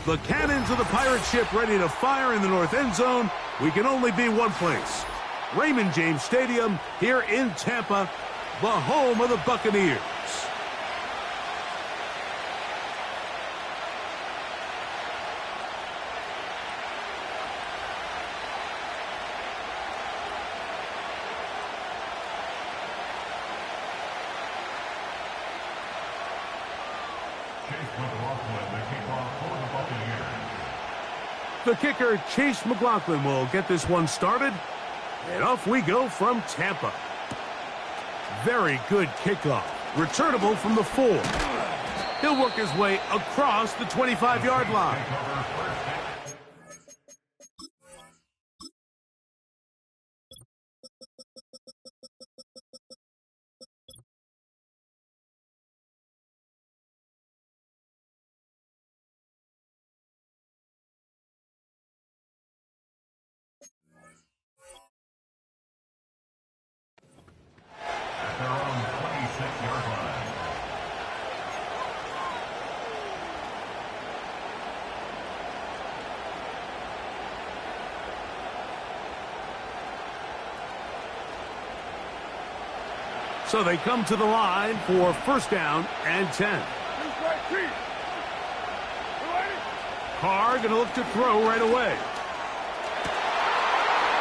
The cannons of the pirate ship ready to fire in the north end zone. We can only be one place. Raymond James Stadium here in Tampa, the home of the Buccaneers. The kicker, Chase McLaughlin, will get this one started. And off we go from Tampa. Very good kickoff. Returnable from the 4. He'll work his way across the 25-yard line. So they come to the line for first down and 10. Carr going to look to throw right away.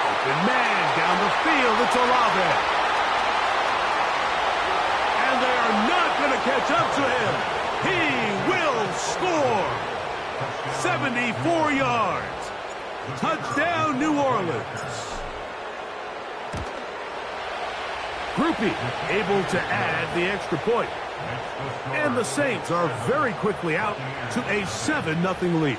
Open man down the field. It's Olave. And they are not going to catch up to him. He will score. 74 yards. Touchdown, New Orleans. Groupie able to add the extra point. And the Saints are very quickly out to a 7-0 lead.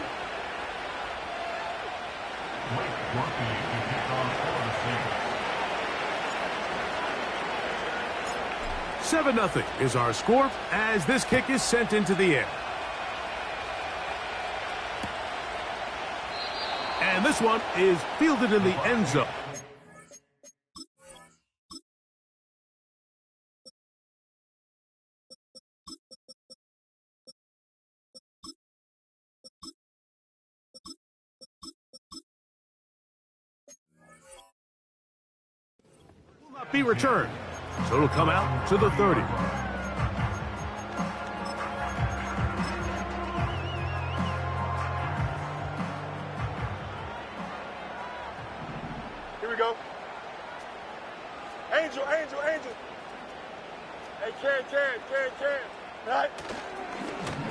Seven 0 is our score as this kick is sent into the air. And this one is fielded in the end zone. Be returned, so it'll come out to the 30. Here we go. Angel. Hey, Ken. Right.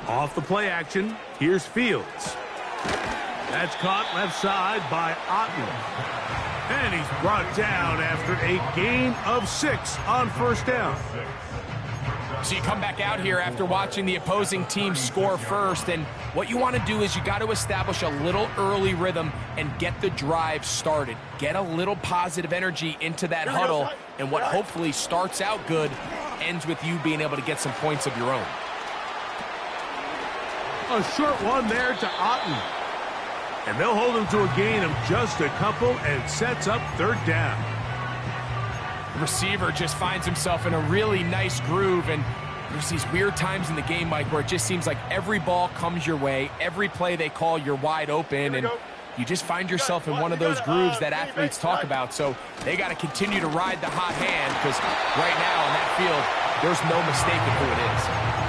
Off the play action, here's Fields. That's caught left side by Otten. And he's brought down after a gain of 6 on first down. So you come back out here after watching the opposing team score first, and what you want to do is you got to establish a little early rhythm and get the drive started. Get a little positive energy into that huddle, and what hopefully starts out good ends with you being able to get some points of your own. A short one there to Otten. And they'll hold him to a gain of just a couple and sets up third down. The receiver just finds himself in a really nice groove, and there's these weird times in the game, Mike, where it just seems like every ball comes your way, every play they call, you're wide open, and you just find yourself in one of those grooves that athletes talk about. So they got to continue to ride the hot hand, because right now on that field, there's no mistaking who it is.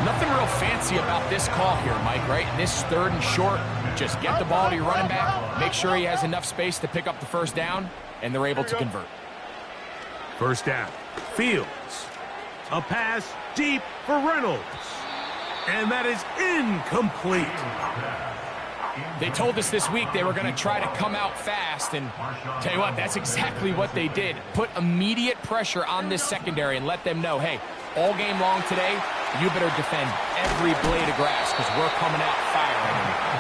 Nothing real fancy about this call here, Mike, right? This third and short, just get the ball to your running back, make sure he has enough space to pick up the first down, and they're able to convert. First down, Fields. A pass deep for Reynolds. And that is incomplete. They told us this week they were going to try to come out fast, and tell you what, that's exactly what they did. Put immediate pressure on this secondary and let them know, hey, all game long today, you better defend every blade of grass because we're coming out firing.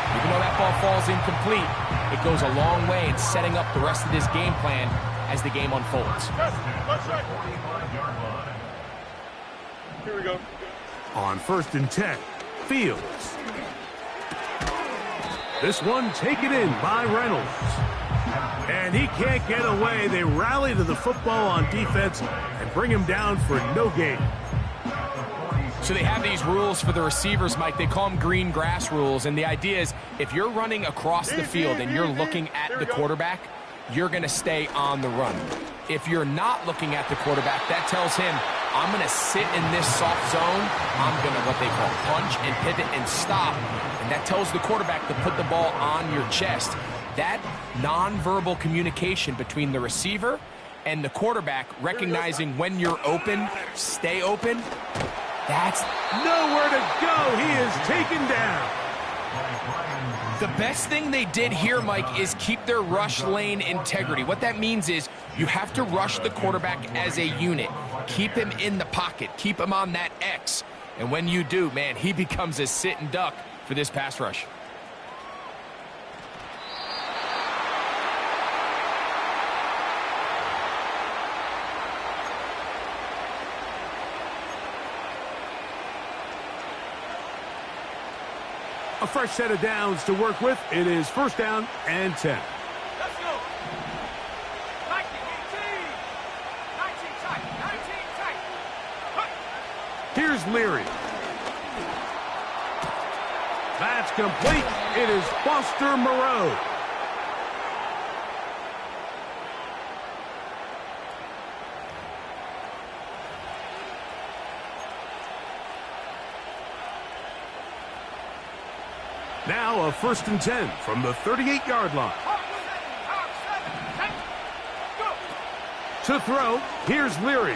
And even though that ball falls incomplete, it goes a long way in setting up the rest of this game plan as the game unfolds. Here we go. On first and 10, Fields. This one taken in by Reynolds. And he can't get away. They rally to the football on defense and bring him down for no gain. So they have these rules for the receivers, Mike. They call them green grass rules. And the idea is if you're running across the field and you're looking at the quarterback, you're going to stay on the run. If you're not looking at the quarterback, that tells him, I'm going to sit in this soft zone. I'm going to what they call punch and pivot and stop. And that tells the quarterback to put the ball on your chest. That nonverbal communication between the receiver and the quarterback, recognizing when you're open, stay open, that's nowhere to go. He is taken down. the best thing they did here, Mike, is keep their rush lane integrity. What that means is you have to rush the quarterback as a unit. Keep him in the pocket. Keep him on that X. And when you do, man, he becomes a sit and duck for this pass rush. A fresh set of downs to work with. It is first down and 10. Let's go. 19, 18. 19 tight. 19 tight. Here's Leary. That's complete. It is Foster Moreau. Now a first and 10 from the 38-yard line. To throw, here's Leary.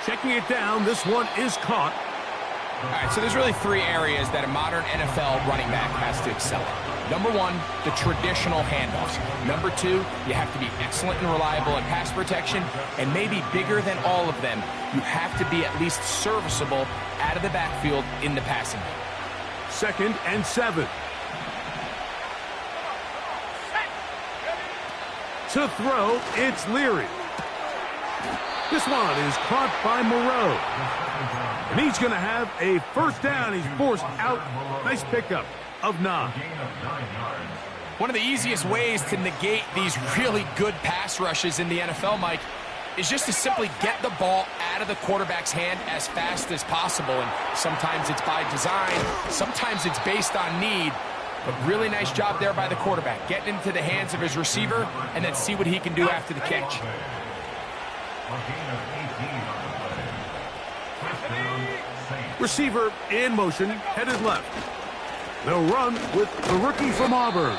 Checking it down, this one is caught. All right, so there's really three areas that a modern NFL running back has to excel at. Number one, the traditional handoffs. Number two, you have to be excellent and reliable in pass protection. And maybe bigger than all of them, you have to be at least serviceable out of the backfield in the passing game. Second and 7. To throw, it's Leary. This one is caught by Moreau. And he's going to have a first down. He's forced out. Nice pickup of 9. One of the easiest ways to negate these really good pass rushes in the NFL, Mike, is just to simply get the ball out of the quarterback's hand as fast as possible. And sometimes it's by design, sometimes it's based on need. But really nice job there by the quarterback, getting into the hands of his receiver and then see what he can do after the catch. Receiver in motion, headed left. They'll run with the rookie from Auburn.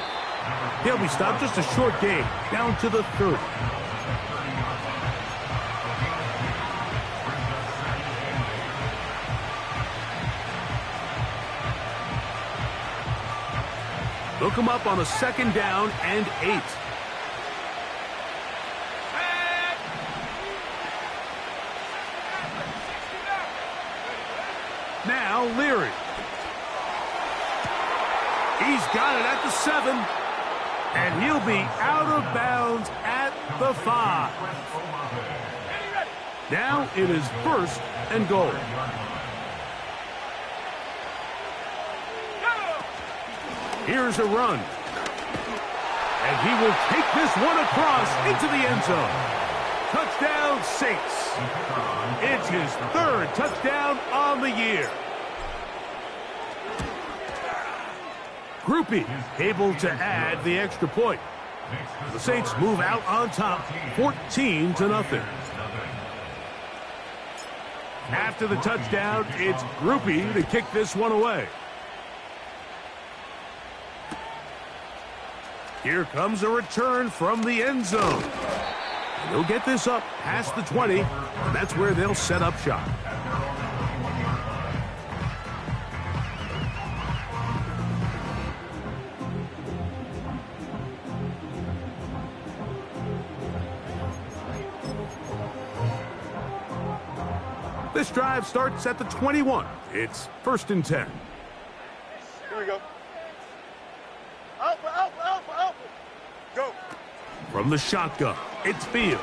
He'll be stopped, just a short gain, down to the 30. They'll come up on a second down and 8. Now Leary. He's got it at the 7. And he'll be out of bounds at the 5. Now it is first and goal. Here's a run. And he will take this one across into the end zone. Touchdown, Saints. It's his third touchdown on the year. Groupie able to add the extra point. The Saints move out on top, 14-0. After the touchdown, it's Groupie to kick this one away. Here comes a return from the end zone. They'll get this up past the 20, and that's where they'll set up shop. This drive starts at the 21. It's first and 10. Here we go. Alpha, alpha, alpha, alpha. Go. From the shotgun, it's Fields.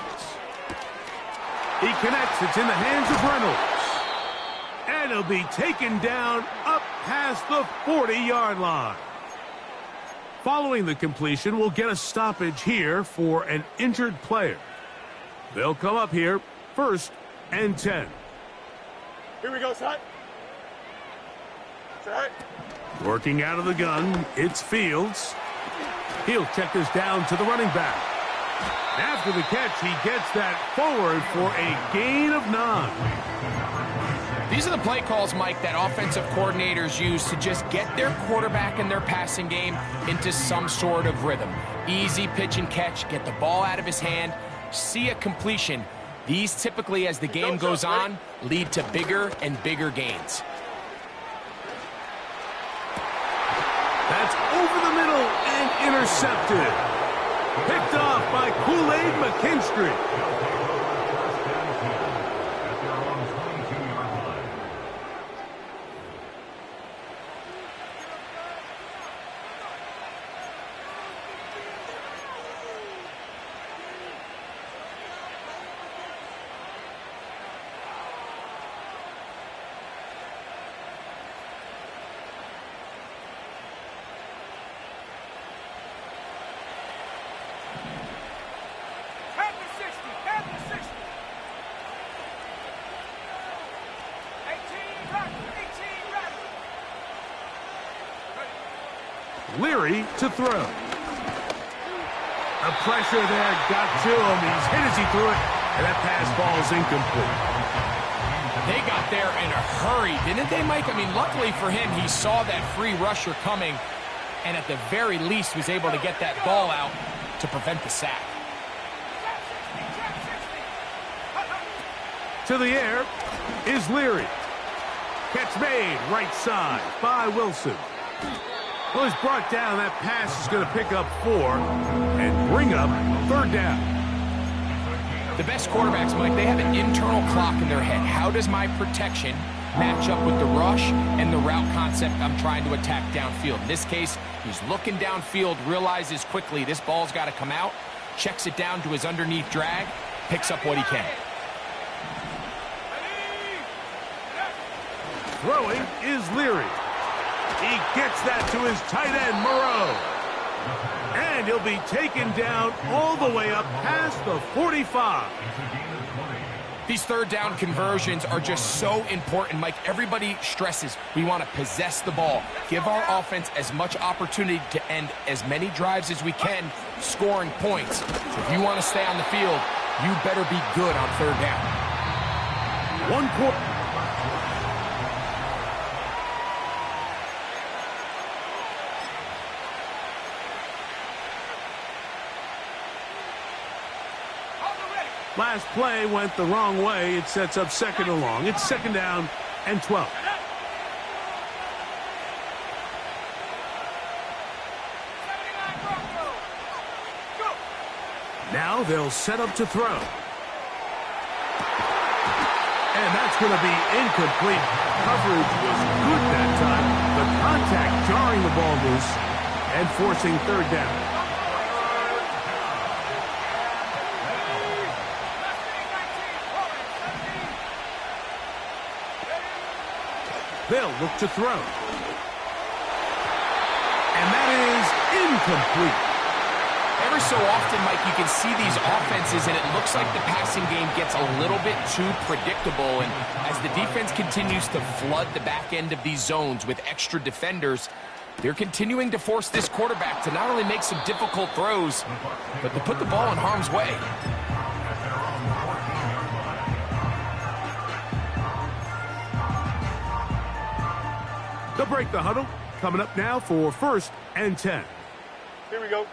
He connects. It's in the hands of Reynolds. And he'll be taken down up past the 40-yard line. Following the completion, we'll get a stoppage here for an injured player. They'll come up here first and 10. Here we go, set. Set. Working out of the gun, it's Fields. He'll check this down to the running back. After the catch, he gets that forward for a gain of 9. These are the play calls, Mike, that offensive coordinators use to just get their quarterback and their passing game into some sort of rhythm. Easy pitch and catch, get the ball out of his hand, see a completion. These typically, as the game goes on, lead to bigger and bigger gains. That's over the middle and intercepted. Picked off by Kool-Aid McKinstry. Leary to throw. The pressure there got to him. He's hit as he threw it, and that pass ball's incomplete. They got there in a hurry, didn't they, Mike? I mean, luckily for him, he saw that free rusher coming, and at the very least was able to get that ball out to prevent the sack. To the air is Leary. Catch made right side by Wilson. Well, he's brought down. That pass is going to pick up 4 and bring up 3rd down. The best quarterbacks, Mike, they have an internal clock in their head. How does my protection match up with the rush and the route concept I'm trying to attack downfield? In this case, he's looking downfield, realizes quickly this ball's got to come out, checks it down to his underneath drag, picks up what he can. Throwing is Leary. He gets that to his tight end, Moreau. And he'll be taken down all the way up past the 45. These 3rd down conversions are just so important, Mike. Everybody stresses we want to possess the ball, give our offense as much opportunity to end as many drives as we can, scoring points. So if you want to stay on the field, you better be good on 3rd down. 1 quarter. Last play went the wrong way. It sets up 2nd and long. It's 2nd down and 12. Now they'll set up to throw. And that's going to be incomplete. Coverage was good that time. The contact jarring the ball loose and forcing 3rd down. They'll look to throw. And that is incomplete. Ever so often, Mike, you can see these offenses, and it looks like the passing game gets a little bit too predictable. And as the defense continues to flood the back end of these zones with extra defenders, they're continuing to force this quarterback to not only make some difficult throws, but to put the ball in harm's way. They'll break the huddle. Coming up now for 1st and 10. Here we go.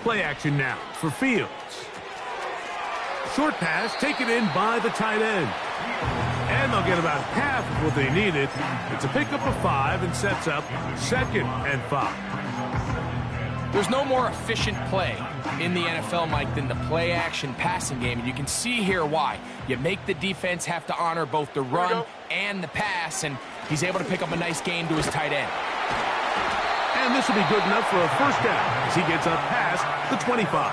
Play action now for Fields. Short pass taken in by the tight end. And they'll get about half of what they needed. It's a pickup of 5 and sets up 2nd and 5. There's no more efficient play in the NFL, Mike, than the play-action passing game. And you can see here why. You make the defense have to honor both the run and the pass, and he's able to pick up a nice gain to his tight end. And this will be good enough for a 1st down as he gets up past the 25.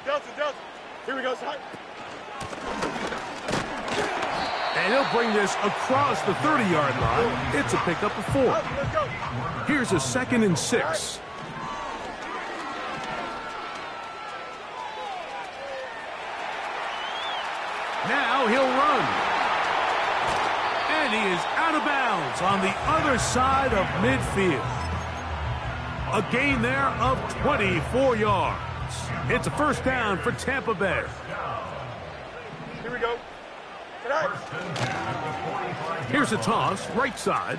Delta. Here we go, son. And he'll bring this across the 30-yard line. It's a pickup of 4. Let's go. Here's a 2nd and 6. yards on the other side of midfield. A gain there of 24 yards. It's a first down for Tampa Bay. Here we go. Tonight. Here's a toss, right side.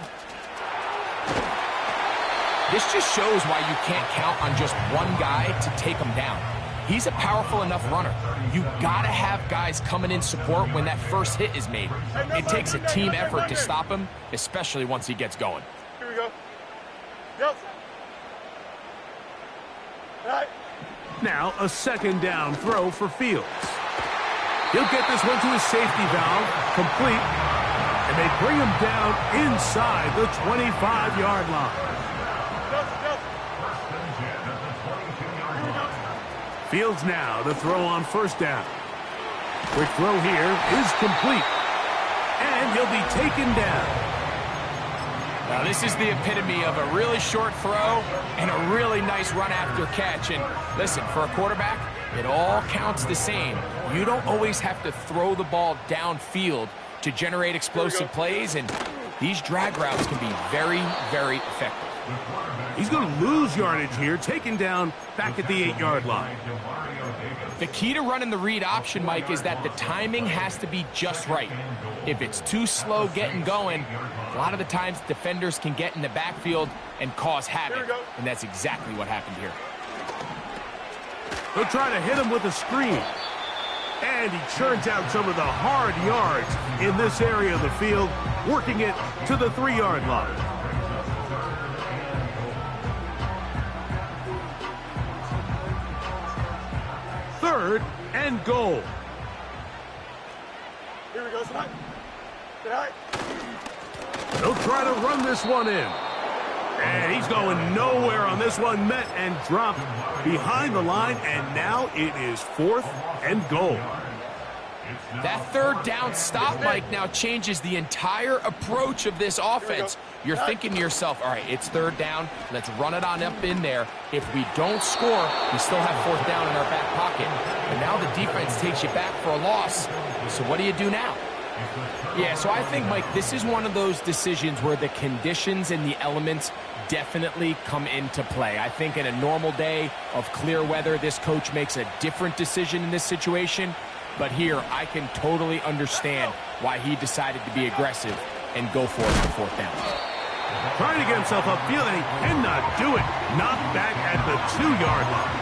This just shows why you can't count on just one guy to take him down. He's a powerful enough runner. You gotta have guys coming in support when that first hit is made. It takes a team effort to stop him, especially once he gets going. Here we go. Go. Tonight. Now a second down throw for Fields. He'll get this one to his safety valve, complete, and they bring him down inside the 25-yard line. Fields now to throw on first down. Quick throw here is complete, and he'll be taken down. Now this is the epitome of a really short throw and a really nice run after catch. And listen, for a quarterback, it all counts the same. You don't always have to throw the ball downfield to generate explosive plays, and these drag routes can be very, very effective. He's going to lose yardage here, taken down back at the 8-yard line. The key to running the read option, Mike, is that the timing has to be just right. If it's too slow getting going, a lot of the times defenders can get in the backfield and cause havoc, and that's exactly what happened here. They'll try to hit him with a screen. And he churns out some of the hard yards in this area of the field, working it to the 3-yard line. Third and goal. Here we go, tonight. Tonight. They'll try to run this one in. And he's going nowhere on this one. Met and dropped behind the line. And now it is 4th and goal. That third down stop, Mike, now changes the entire approach of this offense. You're thinking to yourself, all right, it's 3rd down. Let's run it on up in there. If we don't score, we still have 4th down in our back pocket. And now the defense takes you back for a loss. So what do you do now? Yeah, so I think, Mike, this is one of those decisions where the conditions and the elements definitely come into play. I think in a normal day of clear weather, this coach makes a different decision in this situation. But here, I can totally understand why he decided to be aggressive and go for it on 4th down. Trying to get himself upfield, and he cannot do it. Knocked back at the 2-yard line.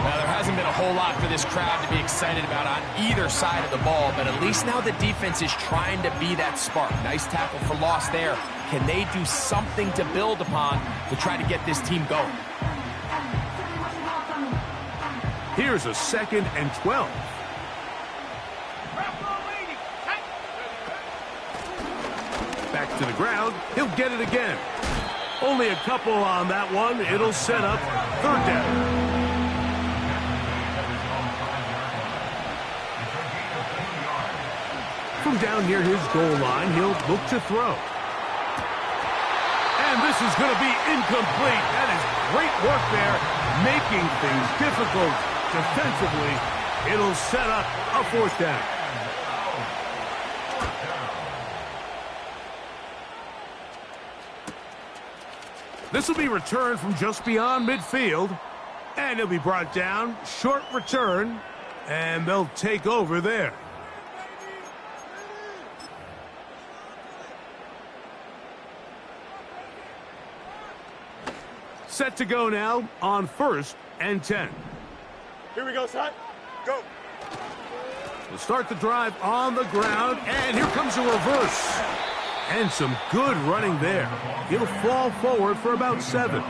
Well, there hasn't been a whole lot for this crowd to be excited about on either side of the ball, but at least now the defense is trying to be that spark. Nice tackle for loss there. Can they do something to build upon to try to get this team going? Here's a 2nd and 12. Back to the ground. He'll get it again. Only a couple on that one. It'll set up 3rd down. From down near his goal line, he'll look to throw. And this is going to be incomplete. That is great work there, making things difficult defensively. It'll set up a 4th down. This will be returned from just beyond midfield. And he'll be brought down. Short return. And they'll take over there. Set to go now on 1st and 10. Here we go, son. Go. We'll start the drive on the ground. And here comes a reverse. And some good running there. He'll fall forward for about 7.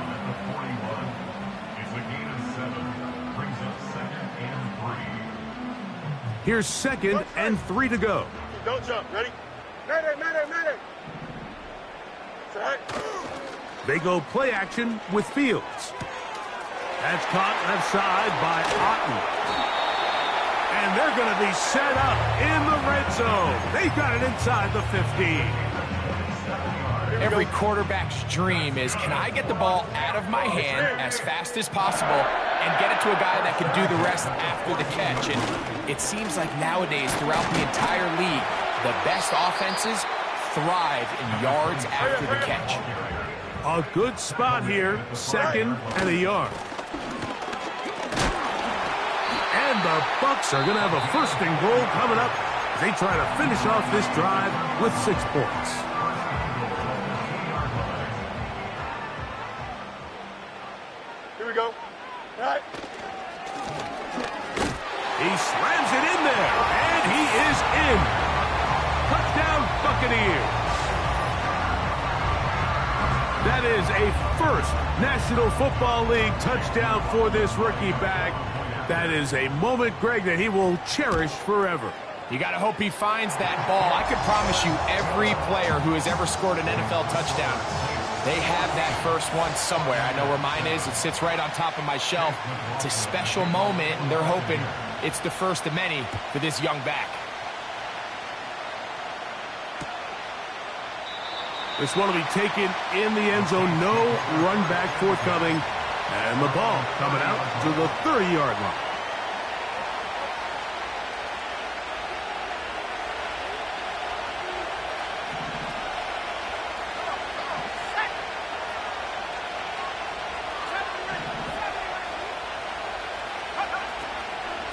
Here's 2nd and 3 to go. Don't jump. Ready? Mayday. Set. They go play action with Fields. That's caught left side by Otten. And they're going to be set up in the red zone. They've got it inside the 15. Every quarterback's dream is, can I get the ball out of my hand as fast as possible and get it to a guy that can do the rest after the catch? And it seems like nowadays, throughout the entire league, the best offenses thrive in yards after the catch. A good spot here, 2nd and a yard. And the Bucs are going to have a 1st and goal coming up as they try to finish off this drive with 6 points. Here we go. All right. He slams it in there, and he is in. Touchdown, Buccaneers. That is a first National Football League touchdown for this rookie back. That is a moment, Greg, that he will cherish forever. You got to hope he finds that ball. I can promise you every player who has ever scored an NFL touchdown, they have that first one somewhere. I know where mine is. It sits right on top of my shelf. It's a special moment, and they're hoping it's the first of many for this young back. This one will be taken in the end zone. No run back forthcoming. And the ball coming out to the 30-yard line.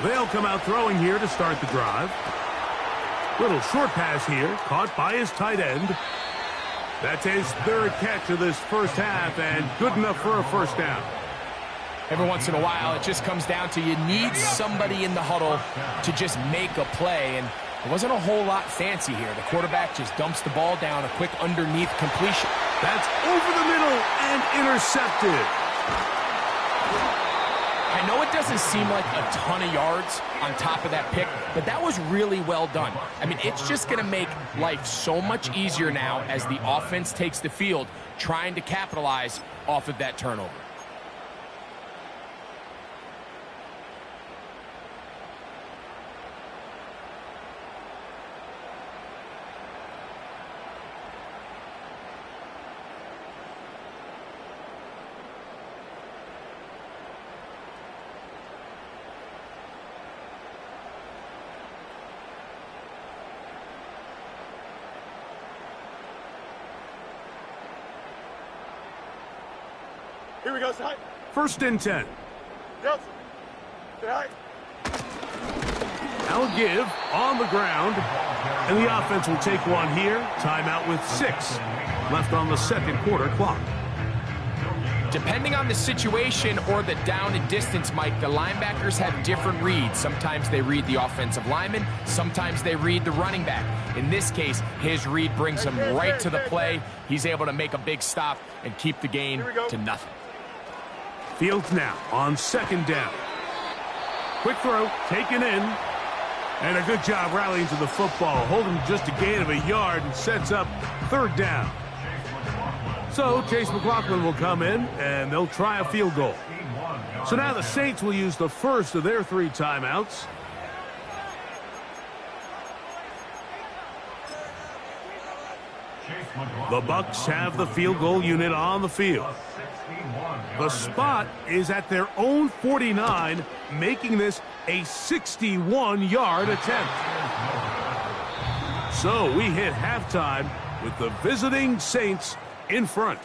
They'll come out throwing here to start the drive. Little short pass here, caught by his tight end. That's his 3rd catch of this first half, and good enough for a 1st down. Every once in a while, it just comes down to you need somebody in the huddle to just make a play, and it wasn't a whole lot fancy here. The quarterback just dumps the ball down, a quick underneath completion. That's over the middle and intercepted. I know it doesn't seem like a ton of yards on top of that pick, but that was really well done. I mean, it's just going to make life so much easier now as the offense takes the field, trying to capitalize off of that turnover. Here we go, Sai. 1st and 10. Yes. Say hi. I'll give on the ground. And the offense will take one here. Timeout with 6 left on the 2nd quarter clock. Depending on the situation or the down and distance, Mike, the linebackers have different reads. Sometimes they read the offensive lineman. Sometimes they read the running back. In this case, his read brings him right to the play. He's able to make a big stop and keep the gain to nothing. Fields now on 2nd down. Quick throw, taken in. And a good job rallying to the football. Holding just a gain of a yard and sets up 3rd down. So Chase McLaughlin will come in, and they'll try a field goal. So now the Saints will use the first of their 3 timeouts. The Bucs have the field goal unit on the field. The spot is at their own 49, making this a 61-yard attempt. So we hit halftime with the visiting Saints in front.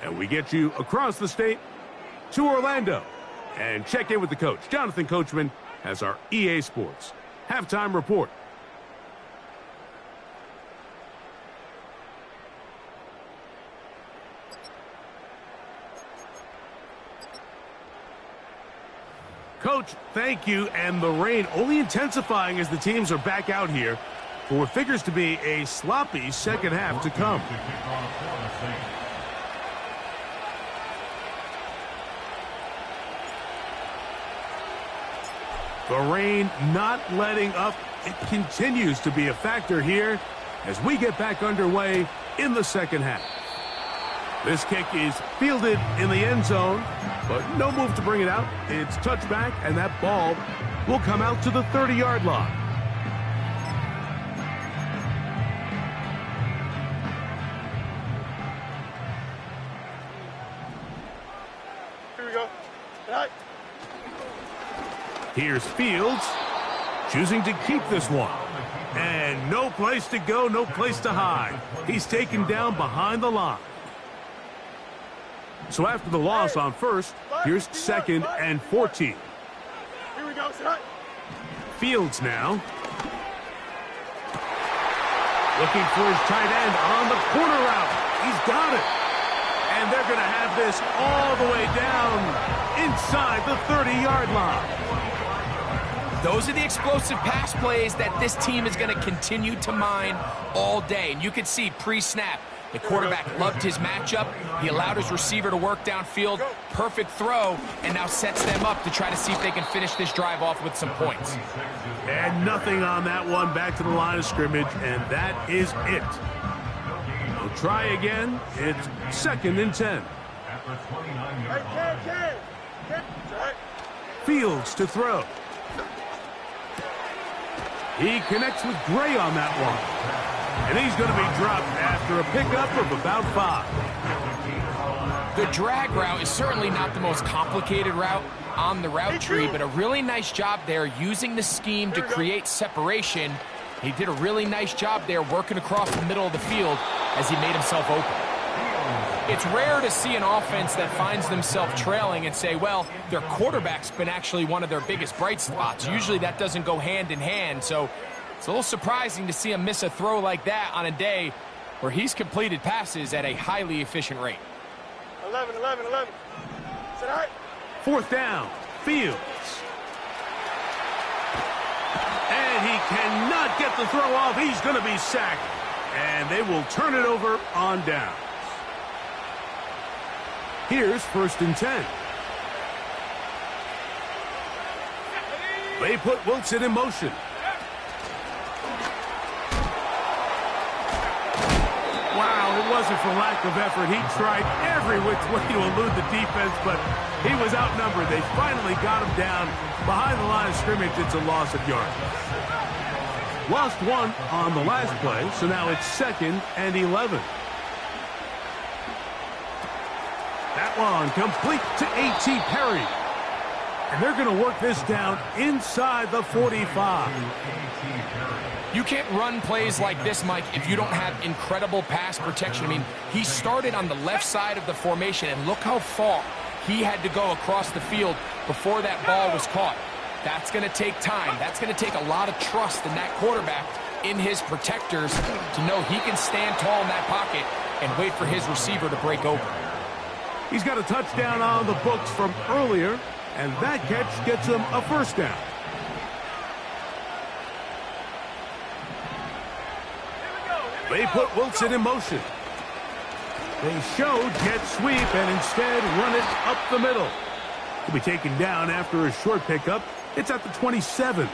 And we get you across the state to Orlando. And check in with the coach. Jonathan Coachman has our EA Sports halftime report. Coach, thank you. And the rain only intensifying as the teams are back out here for what figures to be a sloppy second half to come. The rain not letting up. It continues to be a factor here as we get back underway in the second half. This kick is fielded in the end zone, but no move to bring it out. It's touchback, and that ball will come out to the 30-yard line. Here we go. Right. Here's Fields, choosing to keep this one. And no place to go, no place to hide. He's taken down behind the line. So after the loss on first, here's 2nd and 14. Here we go, set. Fields now. Looking for his tight end on the corner route. He's got it. And they're going to have this all the way down inside the 30-yard line. Those are the explosive pass plays that this team is going to continue to mine all day. And you can see pre-snap, the quarterback loved his matchup. He allowed his receiver to work downfield. Perfect throw, and now sets them up to try to see if they can finish this drive off with some points. And nothing on that one, back to the line of scrimmage, and that is it. They'll try again. It's 2nd and 10. Fields to throw. He connects with Gray on that one. And he's going to be dropped after a pickup of about 5. The drag route is certainly not the most complicated route on the route tree, but a really nice job there using the scheme to create separation. He did a really nice job there working across the middle of the field as he made himself open. It's rare to see an offense that finds themselves trailing and say, well, their quarterback's been actually one of their biggest bright spots. Usually that doesn't go hand in hand, so it's a little surprising to see him miss a throw like that on a day where he's completed passes at a highly efficient rate. 11. Set high. 4th down. Fields. And he cannot get the throw off. He's going to be sacked. And they will turn it over on down. Here's 1st and 10. They put Wilson in motion. Wow, it wasn't for lack of effort. He tried every which way to elude the defense, but he was outnumbered. They finally got him down behind the line of scrimmage. It's a loss of yards. Lost 1 on the last play, so now it's 2nd and 11. That one complete to A.T. Perry. And they're going to work this down inside the 45. You can't run plays like this, Mike, if you don't have incredible pass protection. I mean, he started on the left side of the formation, and look how far he had to go across the field before that ball was caught. That's going to take time. That's going to take a lot of trust in that quarterback, in his protectors, to know he can stand tall in that pocket and wait for his receiver to break open. He's got a touchdown on the books from earlier, and that catch gets him a 1st down. They put Wilson in motion. They show jet sweep and instead run it up the middle. He'll be taken down after a short pickup. It's at the 27.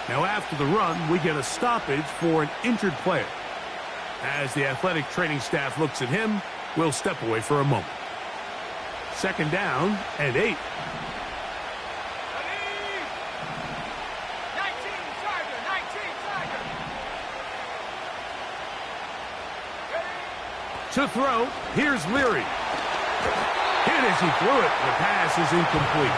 Now after the run, we get a stoppage for an injured player. As the athletic training staff looks at him, we'll step away for a moment. 2nd down and 8. To throw, here's Leary. Hit as he threw it. The pass is incomplete.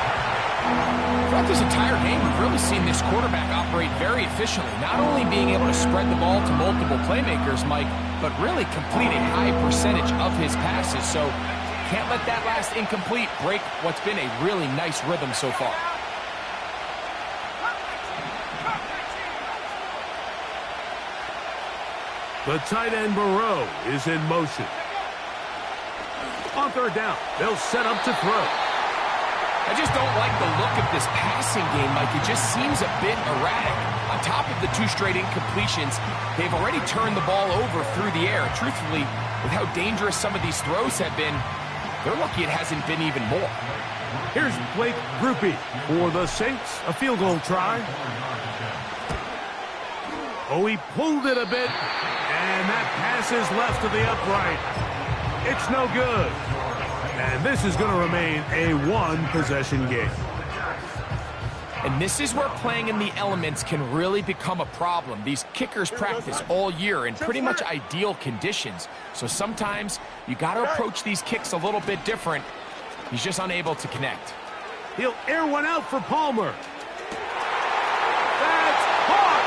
Throughout this entire game, we've really seen this quarterback operate very efficiently, not only being able to spread the ball to multiple playmakers, Mike, but really complete a high percentage of his passes. So can't let that last incomplete break what's been a really nice rhythm so far. The tight end Moreau is in motion. On 3rd down, they'll set up to throw. I just don't like the look of this passing game, Mike. It just seems a bit erratic. On top of the 2 straight incompletions, they've already turned the ball over through the air. Truthfully, with how dangerous some of these throws have been, they're lucky it hasn't been even more. Here's Blake Grupe for the Saints. A field goal try. Oh, he pulled it a bit, and that pass is left to the upright. It's no good. And this is going to remain a 1-possession game. And this is where playing in the elements can really become a problem. These kickers practice all year in pretty much ideal conditions. So sometimes you got to approach these kicks a little bit different. He's just unable to connect. He'll air one out for Palmer. That's caught.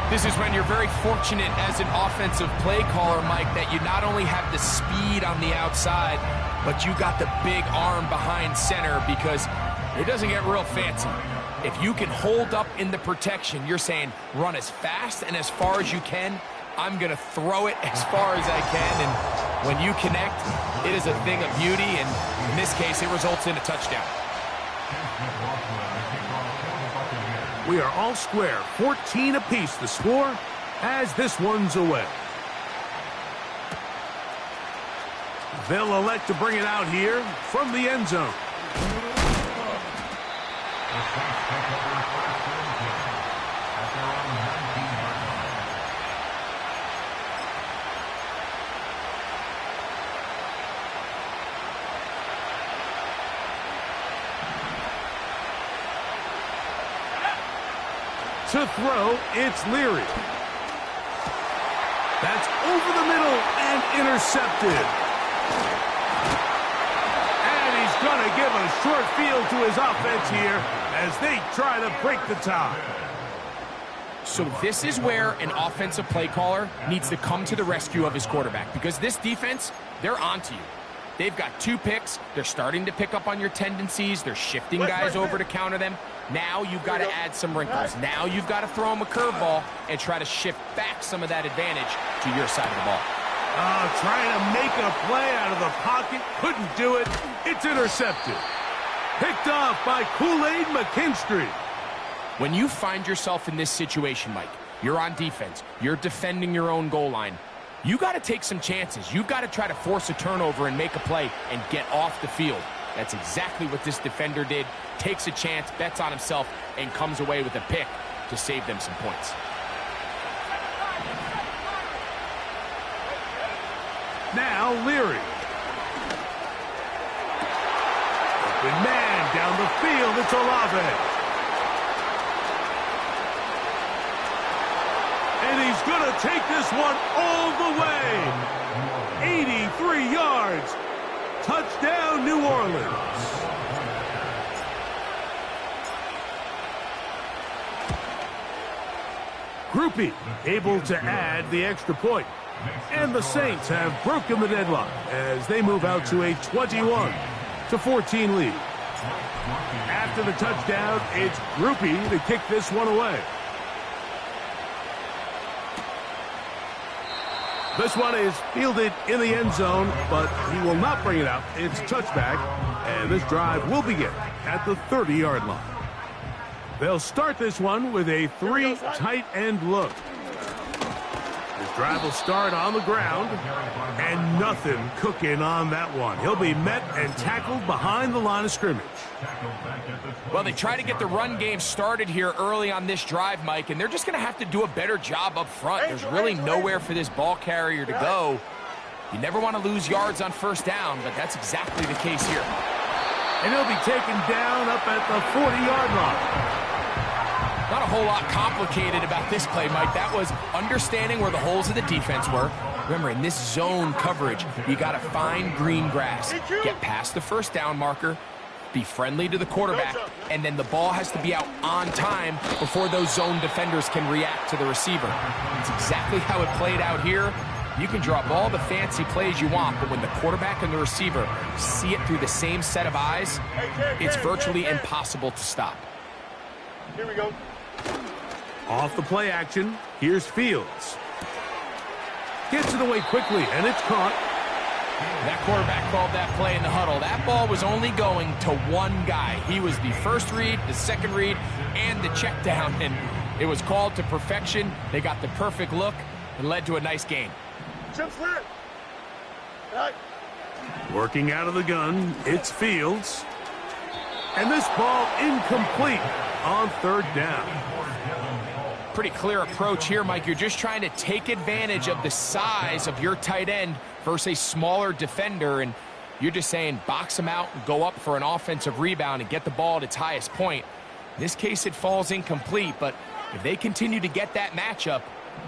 This is when you're very fortunate as an offensive play caller, Mike, that you not only have the speed on the outside, but you got the big arm behind center, because it doesn't get real fancy. If you can hold up in the protection, you're saying run as fast and as far as you can. I'm going to throw it as far as I can, and when you connect, it is a thing of beauty, and in this case, it results in a touchdown. We are all square, 14 apiece the score as this one's away. They'll elect to bring it out here from the end zone. To throw, it's Leary. That's over the middle and intercepted. And he's going to give a short field to his offense here as they try to break the tie. So this is where an offensive play caller needs to come to the rescue of his quarterback, because this defense, they're onto you. They've got 2 picks. They're starting to pick up on your tendencies. They're shifting guys over to counter them. Now you've got to add some wrinkles. Now you've got to throw them a curveball and try to shift back some of that advantage to your side of the ball. Trying to make a play out of the pocket. Couldn't do it. It's intercepted. Picked off by Kool-Aid McKinstry. When you find yourself in this situation, Mike, you're on defense. You're defending your own goal line. You got to take some chances. You've got to try to force a turnover and make a play and get off the field. That's exactly what this defender did. Takes a chance, bets on himself, and comes away with a pick to save them some points. Now Leary. Open man down the field. It's Olave. And he's going to take this one all the way. 83 yards. Touchdown, New Orleans. Groupie able to add the extra point. And the Saints have broken the deadlock as they move out to a 21-14 lead. After the touchdown, it's Groupie to kick this one away. This one is fielded in the end zone, but he will not bring it out. It's touchback, and this drive will begin at the 30-yard line. They'll start this one with a 3 tight end look. This drive will start on the ground, and nothing cooking on that one. He'll be met and tackled behind the line of scrimmage. Well, they try to get the run game started here early on this drive, Mike, and they're just going to have to do a better job up front. There's really nowhere for this ball carrier to go. You never want to lose yards on first down, but that's exactly the case here. And he'll be taken down up at the 40-yard line. Not a whole lot complicated about this play, Mike. That was understanding where the holes of the defense were. Remember, in this zone coverage, you got to find green grass. Get past the first down marker, be friendly to the quarterback, and then the ball has to be out on time before those zone defenders can react to the receiver. That's exactly how it played out here. You can drop all the fancy plays you want, but when the quarterback and the receiver see it through the same set of eyes, it's virtually impossible to stop. Here we go. Off the play action, here's Fields. Gets it away quickly, and it's caught. That quarterback called that play in the huddle. That ball was only going to one guy. He was the first read, the second read, and the check down, and it was called to perfection. They got the perfect look and led to a nice game. Chips left. Right. Working out of the gun, it's Fields. And this ball incomplete on third down. Pretty clear approach here, Mike. You're just trying to take advantage of the size of your tight end versus a smaller defender, and you're just saying box him out and go up for an offensive rebound and get the ball at its highest point. In this case, it falls incomplete, but if they continue to get that matchup,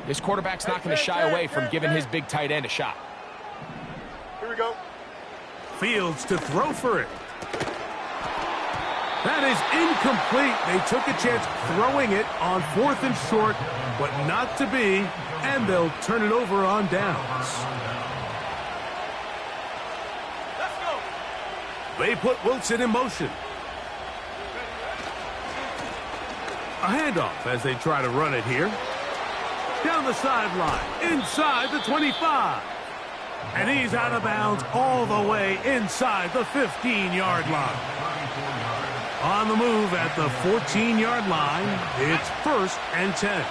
this quarterback's not going to shy away from giving his big tight end a shot. Here we go. Fields to throw for it. That is incomplete. They took a chance throwing it on 4th and short, but not to be, and they'll turn it over on downs. Let's go. They put Wilson in motion. A handoff as they try to run it here. Down the sideline, inside the 25. And he's out of bounds all the way inside the 15-yard line. On the move at the 14-yard line, it's 1st and 10.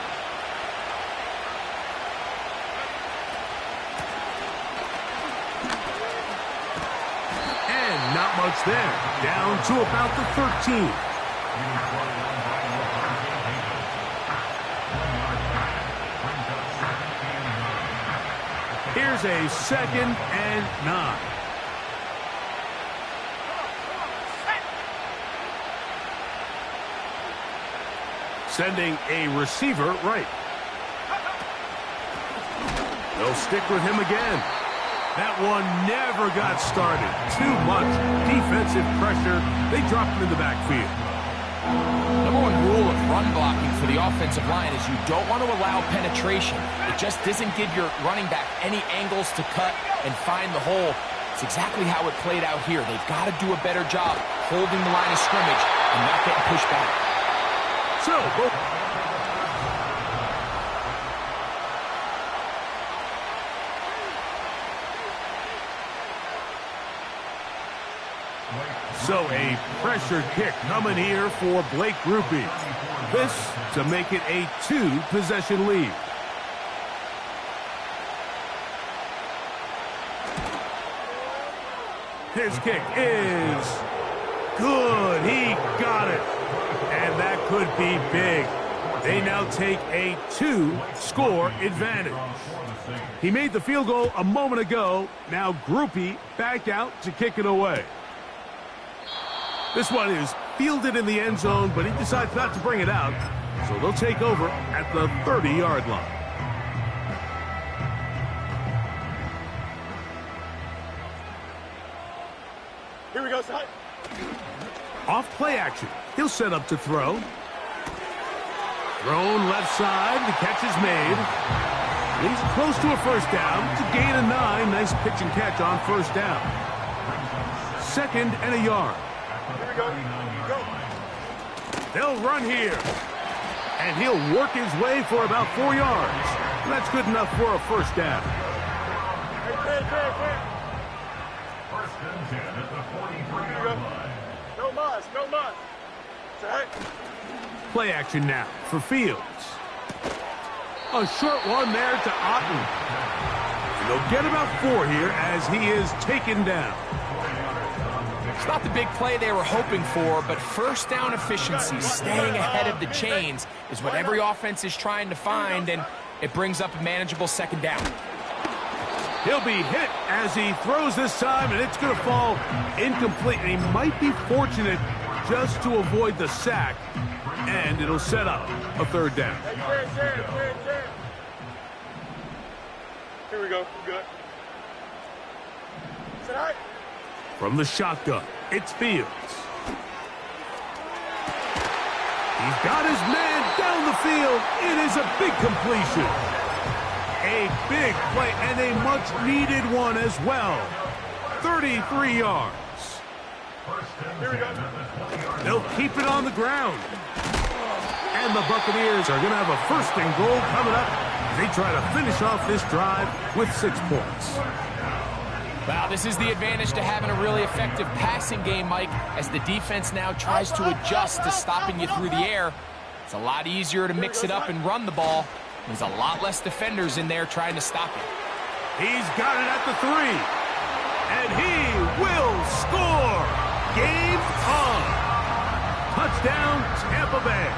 And not much there. Down to about the 13. Here's a 2nd and 9. Sending a receiver right. They'll stick with him again. That one never got started. Too much defensive pressure. They dropped him in the backfield. Number one rule of run blocking for the offensive line is you don't want to allow penetration. It just doesn't give your running back any angles to cut and find the hole. It's exactly how it played out here. They've got to do a better job holding the line of scrimmage and not getting pushed back. So a pressure kick coming here for Blake Grupe. This to make it a 2-possession lead. His kick is good. He got it. And that could be big. They now take a 2-score advantage. He made the field goal a moment ago. Now Grupe back out to kick it away. This one is fielded in the end zone, but he decides not to bring it out. So they'll take over at the 30-yard line. Here we go, son. Off play action. He'll set up to throw. Thrown left side. The catch is made. He's close to a 1st down. To gain a 9. Nice pitch and catch on 1st down. 2nd and a yard. Here we go. Go. They'll run here. And he'll work his way for about 4 yards. That's good enough for a 1st down. Hey. 1st and 10 at the 43-yard line. No mas, no mas. Say. Play action now for Fields. A short one there to Otten. And they'll get about 4 here as he is taken down. It's not the big play they were hoping for, but 1st down efficiency, staying ahead of the chains, is what every offense is trying to find, and it brings up a manageable 2nd down. He'll be hit as he throws this time, and it's going to fall incomplete. And he might be fortunate just to avoid the sack, and it'll set up a 3rd down. Here we go. Good. Say. From the shotgun, it's Fields. He's got his man down the field. It is a big completion. A big play and a much-needed one as well. 33 yards. Here we go. They'll keep it on the ground. And the Buccaneers are going to have a 1st and goal coming up. They try to finish off this drive with 6 points. Wow, this is the advantage to having a really effective passing game, Mike, as the defense now tries to adjust to stopping you through the air. It's a lot easier to mix it up and run the ball. There's a lot less defenders in there trying to stop it. He's got it at the 3. And he will score. Game on. Touchdown, Tampa Bay.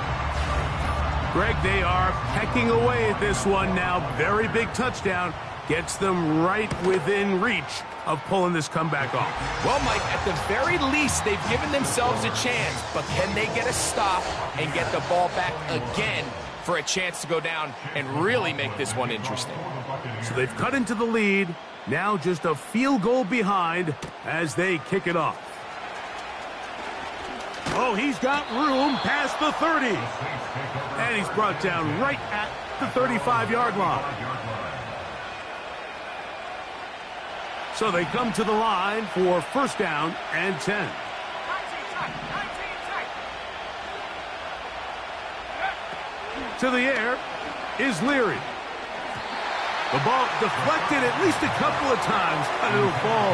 Greg, they are pecking away at this one now. Very big touchdown. Gets them right within reach of pulling this comeback off. Well, Mike, at the very least, they've given themselves a chance. But can they get a stop and get the ball back again for a chance to go down and really make this one interesting? So they've cut into the lead. Now just a field goal behind as they kick it off. Oh, he's got room past the 30. And he's brought down right at the 35-yard line. So they come to the line for first down and 10. To the air is Leary. The ball deflected at least a couple of times, and it'll fall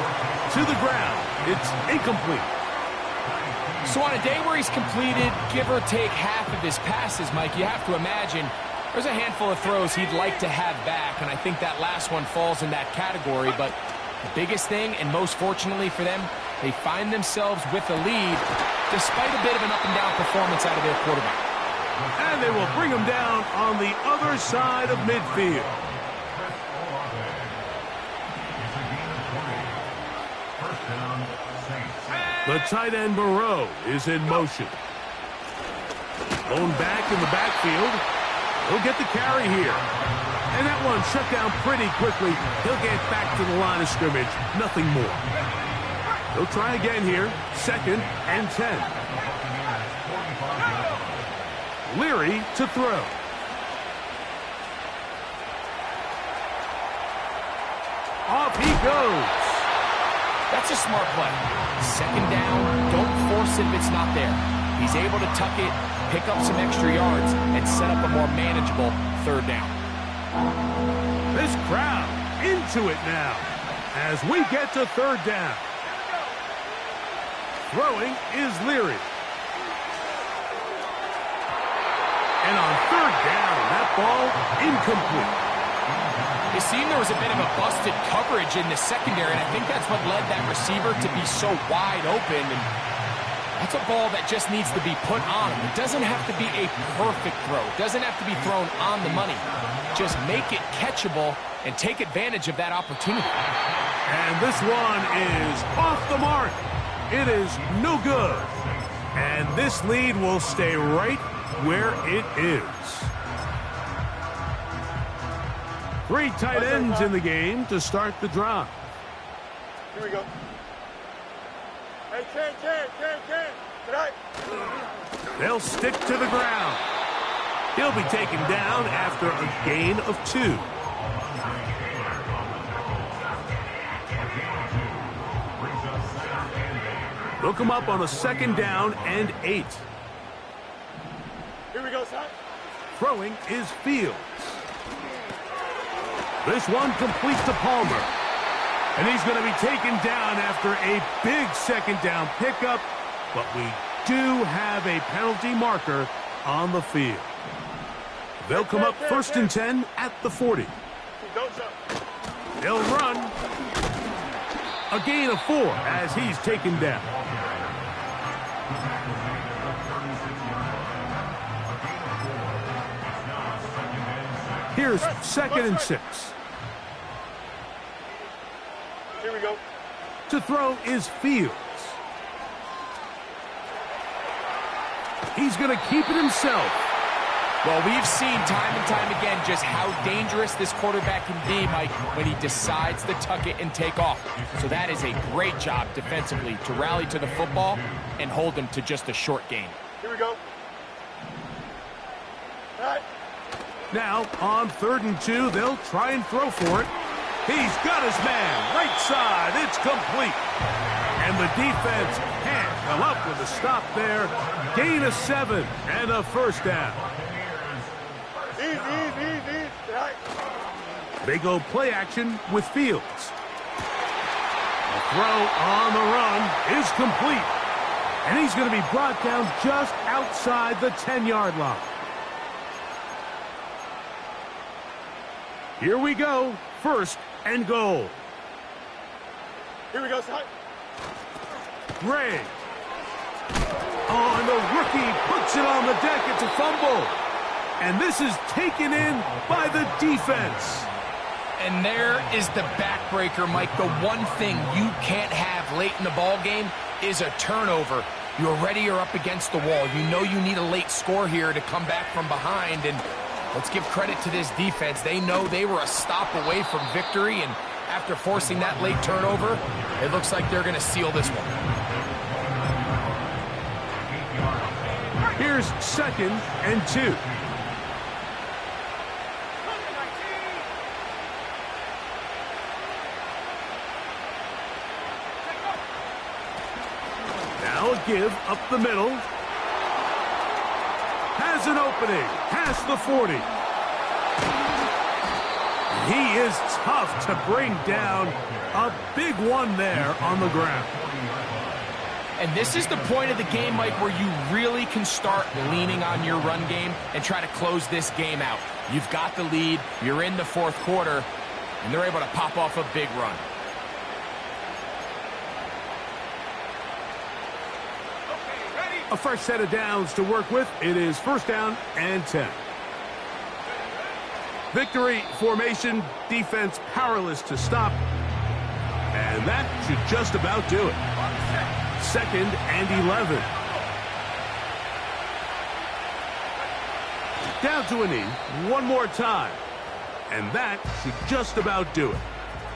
to the ground. It's incomplete. So on a day where he's completed, give or take half of his passes, Mike, you have to imagine there's a handful of throws he'd like to have back, and I think that last one falls in that category. But the biggest thing, and most fortunately for them, they find themselves with a lead despite a bit of an up-and-down performance out of their quarterback. And they will bring him down on the other side of midfield. The tight end Moreau is in motion. Blown back in the backfield. He'll get the carry here. And that one shut down pretty quickly. He'll get back to the line of scrimmage. Nothing more. He'll try again here. Second and 10. Leary to throw. Off he goes. That's a smart play. Second down, don't force it if it's not there. He's able to tuck it, pick up some extra yards, and set up a more manageable third down. This crowd into it now as we get to third down. Throwing is Leary. And on third down, that ball incomplete. It seemed there was a bit of a busted coverage in the secondary, and I think that's what led that receiver to be so wide open. And that's a ball that just needs to be put on him. It doesn't have to be a perfect throw. It doesn't have to be thrown on the money. Just make it catchable and take advantage of that opportunity. And this one is off the mark. It is no good. And this lead will stay right where it is. 3 tight ends in the game to start the drive. Here we go. Hey, Ken. Tonight. They'll stick to the ground. He'll be taken down after a gain of 2. They'll come up on a second down and 8. Here we go, son. Throwing is Fields. This one complete to Palmer. And he's going to be taken down after a big second down pickup. But we do have a penalty marker on the field. They'll come up first and 10 at the 40. They'll run. A gain of 4 as he's taken down. Here's second and 6. Here we go. To throw is Fields. He's going to keep it himself. Well, we've seen time and time again just how dangerous this quarterback can be, Mike, when he decides to tuck it and take off. So that is a great job defensively to rally to the football and hold him to just a short gain. Here we go. All right. Now, on 3rd and 2, they'll try and throw for it. He's got his man. Right side. It's complete. And the defense can't come up with a stop there. Gain of 7 and a first down. Easy. Right. They go play action with Fields. The throw on the run is complete. And he's going to be brought down just outside the 10-yard line. Here we go. First and goal. Here we go, son. Gray. Oh, and the rookie puts it on the deck. It's a fumble. And this is taken in by the defense. And there is the backbreaker, Mike. The one thing you can't have late in the ball game is a turnover. You're ready, you're up against the wall. You know you need a late score here to come back from behind. And let's give credit to this defense. They know they were a stop away from victory. And after forcing that late turnover, it looks like they're going to seal this one. Here's 2nd and 2. give up the middle. Has an opening past the 40. He is tough to bring down. A big one there on the ground. And this is the point of the game, Mike, where you really can start leaning on your run game and try to close this game out. You've got the lead, you're in the fourth quarter, and they're able to pop off a big run. A fresh set of downs to work with. It is first down and 10. Victory formation, defense powerless to stop. And that should just about do it. Second and 11. Down to a knee one more time. And that should just about do it.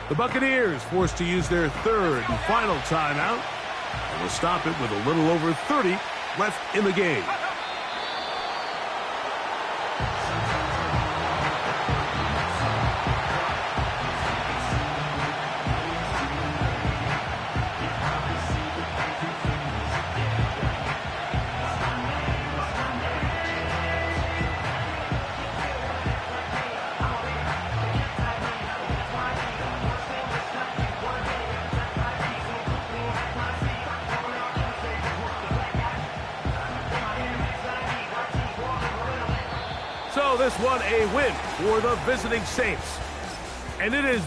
The Buccaneers forced to use their third and final timeout. And will stop it with a little over 30 left in the game. So this one a win for the visiting Saints. And it is